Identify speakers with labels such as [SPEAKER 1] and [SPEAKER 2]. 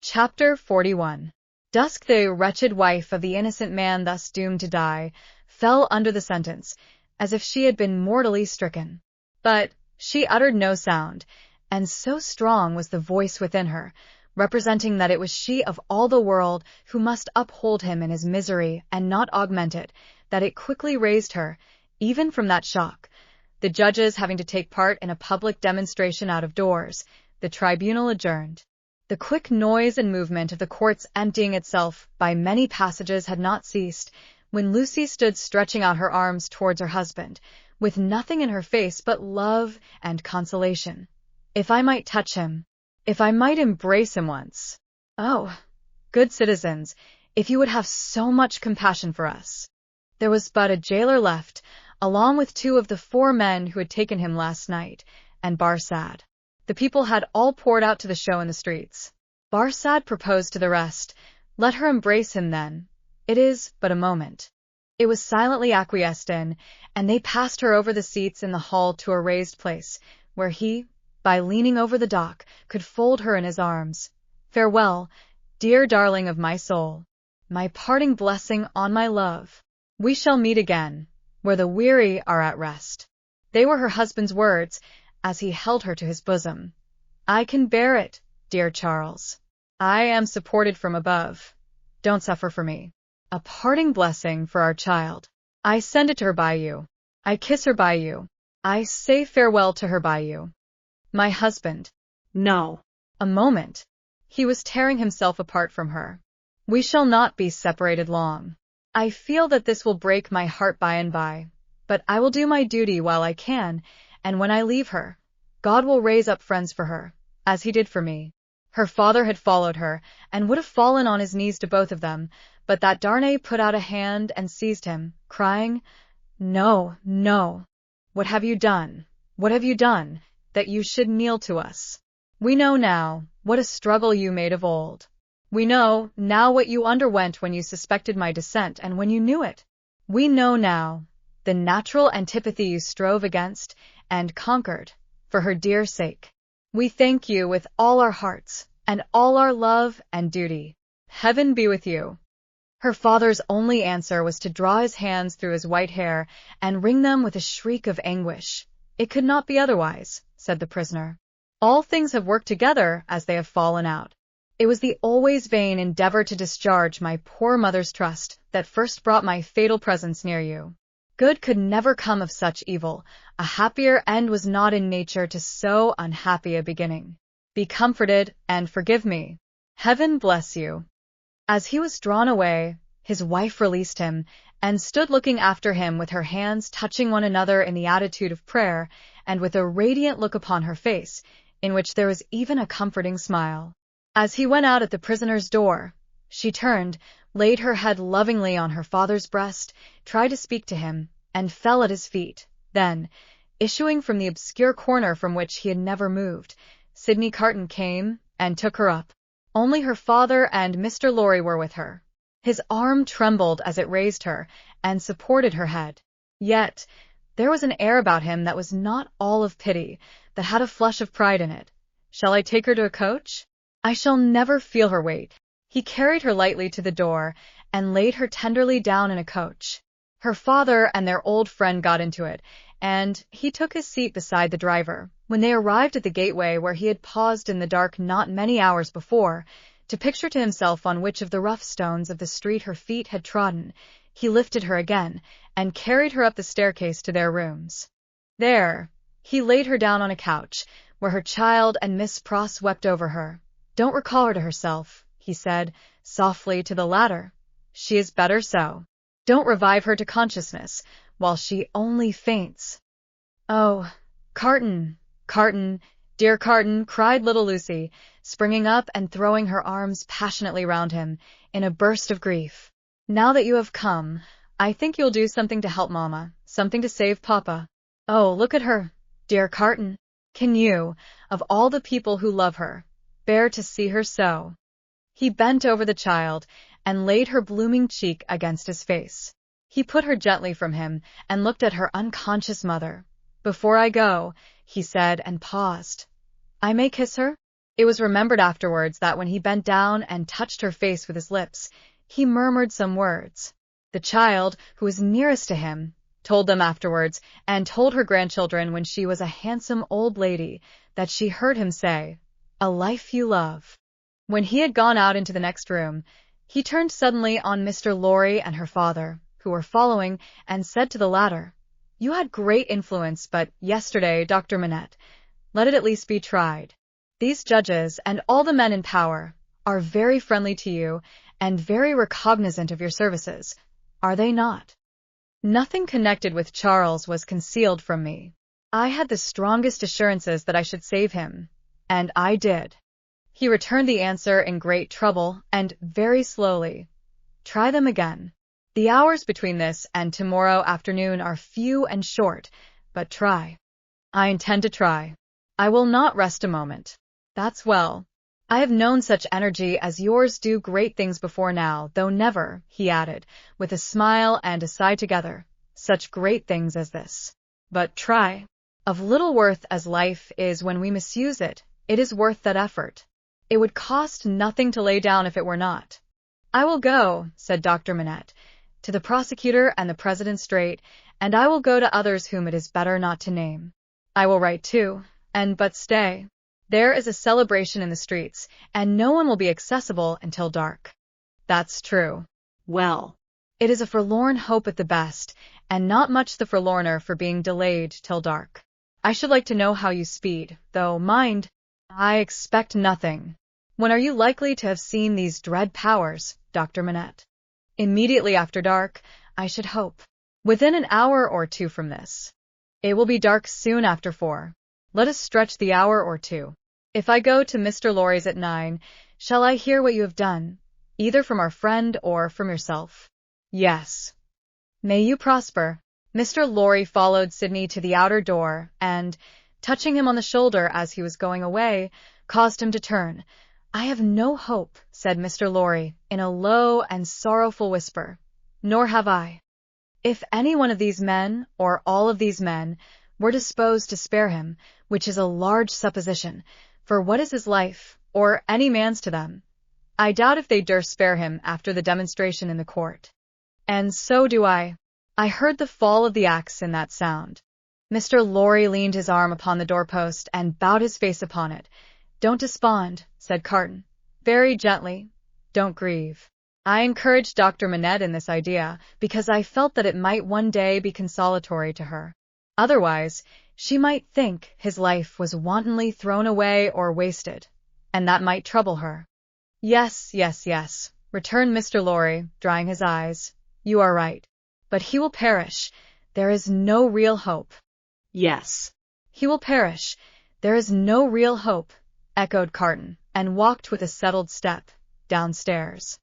[SPEAKER 1] Chapter 41. Dusk, the wretched wife of the innocent man thus doomed to die, fell under the sentence, as if she had been mortally stricken. But she uttered no sound, and so strong was the voice within her, representing that it was she of all the world who must uphold him in his misery and not augment it, that it quickly raised her, even from that shock. The judges having to take part in a public demonstration out of doors, the tribunal adjourned. The quick noise and movement of the courts emptying itself by many passages had not ceased, when Lucy stood stretching out her arms towards her husband, with nothing in her face but love and consolation. If I might touch him, if I might embrace him once. Oh, good citizens, if you would have so much compassion for us. There was but a jailer left, along with 2 of the 4 men who had taken him last night, and Barsad. The people had all poured out to the show in the streets. Barsad proposed to the rest, "Let her embrace him then. It is but a moment." It was silently acquiesced in, and they passed her over the seats in the hall to a raised place, where he, by leaning over the dock, could fold her in his arms. "Farewell, dear darling of my soul. My parting blessing on my love. We shall meet again, where the weary are at rest." They were her husband's words, as he held her to his bosom. "I can bear it, dear Charles. I am supported from above. Don't suffer for me. A parting blessing for our child. I send it to her by you. I kiss her by you. I say farewell to her by you. My husband." "No." A moment. He was tearing himself apart from her. "We shall not be separated long. I feel that this will break my heart by and by, but I will do my duty while I can, and when I leave her, God will raise up friends for her, as he did for me." Her father had followed her, and would have fallen on his knees to both of them, but that Darnay put out a hand and seized him, crying, "No, no. What have you done? What have you done, that you should kneel to us? We know now what a struggle you made of old. We know now what you underwent when you suspected my descent and when you knew it. We know now the natural antipathy you strove against and conquered for her dear sake. We thank you with all our hearts and all our love and duty. Heaven be with you." Her father's only answer was to draw his hands through his white hair and wring them with a shriek of anguish. "It could not be otherwise," said the prisoner. "All things have worked together as they have fallen out. It was the always vain endeavor to discharge my poor mother's trust that first brought my fatal presence near you. Good could never come of such evil. A happier end was not in nature to so unhappy a beginning. Be comforted and forgive me. Heaven bless you." As he was drawn away, his wife released him, and stood looking after him with her hands touching one another in the attitude of prayer, and with a radiant look upon her face, in which there was even a comforting smile. As he went out at the prisoner's door, she turned, laid her head lovingly on her father's breast, tried to speak to him, and fell at his feet. Then, issuing from the obscure corner from which he had never moved, Sidney Carton came and took her up. Only her father and Mr. Lorry were with her. His arm trembled as it raised her and supported her head. Yet there was an air about him that was not all of pity, that had a flush of pride in it. "Shall I take her to a coach? I shall never feel her weight." He carried her lightly to the door and laid her tenderly down in a coach. Her father and their old friend got into it, and he took his seat beside the driver. When they arrived at the gateway where he had paused in the dark not many hours before, to picture to himself on which of the rough stones of the street her feet had trodden, he lifted her again and carried her up the staircase to their rooms. There, he laid her down on a couch, where her child and Miss Pross wept over her. "Don't recall her to herself," he said, softly to the latter. "She is better so. Don't revive her to consciousness, while she only faints." "Oh, Carton, Carton, dear Carton," cried little Lucy, springing up and throwing her arms passionately round him, in a burst of grief. "Now that you have come, I think you'll do something to help Mamma, something to save Papa. Oh, look at her, dear Carton. Can you, of all the people who love her, bear to see her so?" He bent over the child and laid her blooming cheek against his face. He put her gently from him and looked at her unconscious mother. "Before I go," he said, and paused. "I may kiss her?" It was remembered afterwards that when he bent down and touched her face with his lips, he murmured some words. The child, who was nearest to him, told them afterwards, and told her grandchildren when she was a handsome old lady, that she heard him say, "A life you love." When he had gone out into the next room, he turned suddenly on Mr. Lorry and her father, who were following, and said to the latter, "You had great influence but yesterday, Dr. Manette. Let it at least be tried. These judges, and all the men in power, are very friendly to you, and very recognizant of your services, are they not? Nothing connected with Charles was concealed from me. I had the strongest assurances that I should save him, and I did." He returned the answer in great trouble, and very slowly. "Try them again. The hours between this and tomorrow afternoon are few and short, but try." "I intend to try. I will not rest a moment." "That's well. I have known such energy as yours do great things before now, though never," he added, with a smile and a sigh together, "such great things as this. But try. Of little worth as life is when we misuse it, it is worth that effort. It would cost nothing to lay down if it were not." "I will go," said Dr. Manette, "to the prosecutor and the president straight, and I will go to others whom it is better not to name. I will write too, but stay. There is a celebration in the streets, and no one will be accessible until dark." "That's true. Well, it is a forlorn hope at the best, and not much the forlorner for being delayed till dark. I should like to know how you speed, though, mind, I expect nothing. When are you likely to have seen these dread powers, Dr. Manette?" "Immediately after dark, I should hope. Within an hour or two from this. It will be dark soon after 4. Let us stretch the hour or two. If I go to Mr. Lorry's at 9, shall I hear what you have done, either from our friend or from yourself?" "Yes." "May you prosper." Mr. Lorry followed Sidney to the outer door, and, touching him on the shoulder as he was going away, caused him to turn. "I have no hope," said Mr. Lorry, in a low and sorrowful whisper. "Nor have I. If any one of these men, or all of these men, were disposed to spare him, which is a large supposition, for what is his life, or any man's to them? I doubt if they durst spare him after the demonstration in the court. And so do I. I heard the fall of the axe in that sound." Mr. Lorry leaned his arm upon the doorpost and bowed his face upon it. "Don't despond," said Carton, very gently. "Don't grieve." I encouraged Dr. Manette in this idea, because I felt that it might one day be consolatory to her. Otherwise, she might think his life was wantonly thrown away or wasted, and that might trouble her. "Yes, yes, yes," returned Mr. Lorry, drying his eyes. "You are right. But he will perish. There is no real hope." "Yes, he will perish. There is no real hope," echoed Carton, and walked with a settled step downstairs.